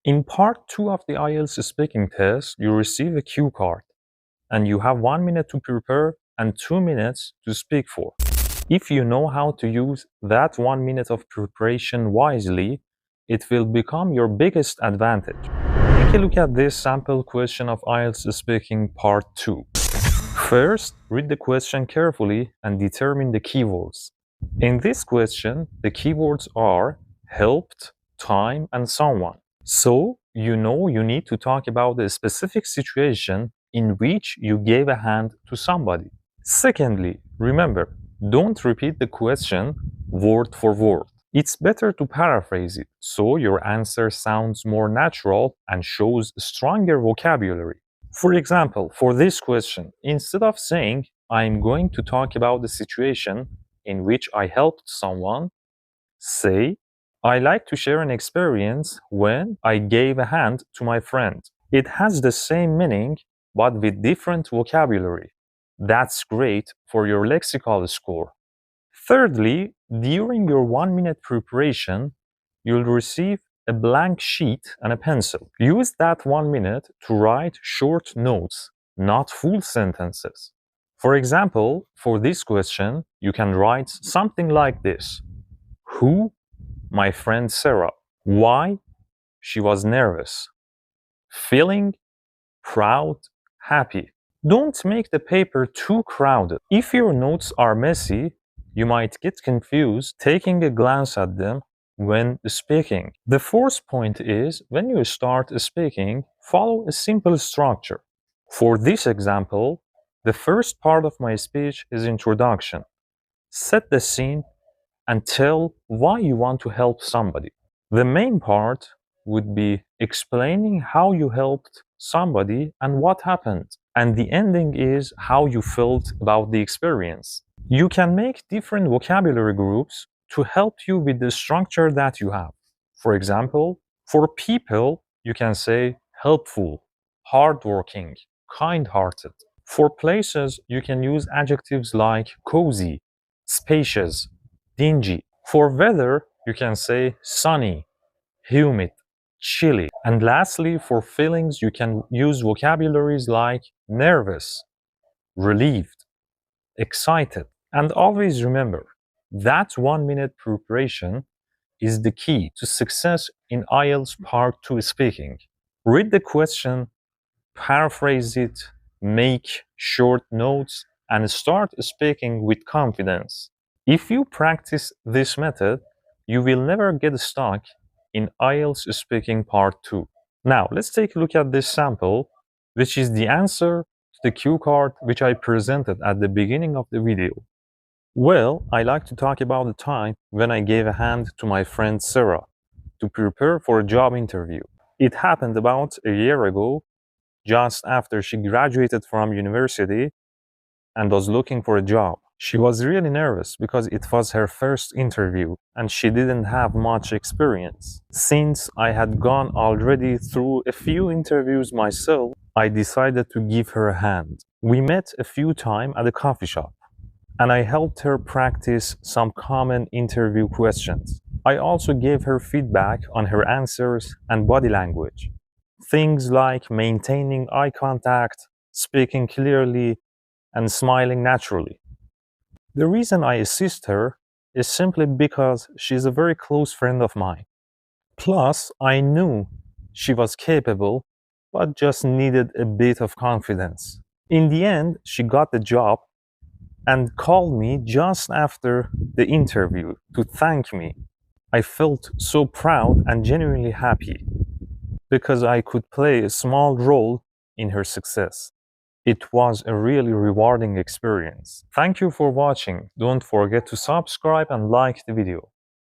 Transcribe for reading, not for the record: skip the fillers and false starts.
In part 2 of the IELTS speaking test, you receive a cue card and you have 1 minute to prepare and 2 minutes to speak for. If you know how to use that 1 minute of preparation wisely, it will become your biggest advantage. Take a look at this sample question of IELTS Speaking Part 2. First, read the question carefully and determine the keywords. In this question, the keywords are helped, time, and someone. So, you know you need to talk about a specific situation in which you gave a hand to somebody. Secondly, remember, don't repeat the question word for word. It's better to paraphrase it so your answer sounds more natural and shows stronger vocabulary. For example, for this question, instead of saying, I'm going to talk about the situation in which I helped someone, say, I like to share an experience when I gave a hand to my friend. It has the same meaning, but with different vocabulary. That's great for your lexical score. Thirdly, during your 1 minute preparation, you'll receive a blank sheet and a pencil. Use that 1 minute to write short notes, not full sentences. For example, for this question, you can write something like this. Who? My friend Sarah. Why? She was nervous. Feeling? Proud? Happy. Don't make the paper too crowded. If your notes are messy, you might get confused taking a glance at them when speaking. The fourth point is, when you start speaking, follow a simple structure. For this example, the first part of my speech is introduction. Set the scene and tell why you want to help somebody. The main part would be explaining how you helped somebody and what happened. And the ending is how you felt about the experience. You can make different vocabulary groups to help you with the structure that you have. For example, for people, you can say helpful, hardworking, kind-hearted. For places, you can use adjectives like cozy, spacious, dingy. For weather, you can say sunny, humid, chilly. And lastly, for feelings, you can use vocabularies like nervous, relieved, excited. And always remember, that 1 minute preparation is the key to success in IELTS Part 2 speaking. Read the question, paraphrase it, make short notes, and start speaking with confidence. If you practice this method, you will never get stuck in IELTS Speaking Part 2. Now, let's take a look at this sample, which is the answer to the cue card which I presented at the beginning of the video. Well, I like to talk about the time when I gave a hand to my friend Sarah to prepare for a job interview. It happened about a year ago, just after she graduated from university and was looking for a job. She was really nervous because it was her first interview and she didn't have much experience. Since I had gone already through a few interviews myself, I decided to give her a hand. We met a few times at a coffee shop and I helped her practice some common interview questions. I also gave her feedback on her answers and body language. Things like maintaining eye contact, speaking clearly, and smiling naturally. The reason I assist her is simply because she's a very close friend of mine. Plus, I knew she was capable, but just needed a bit of confidence. In the end, she got the job and called me just after the interview to thank me. I felt so proud and genuinely happy because I could play a small role in her success. It was a really rewarding experience. Thank you for watching. Don't forget to subscribe and like the video.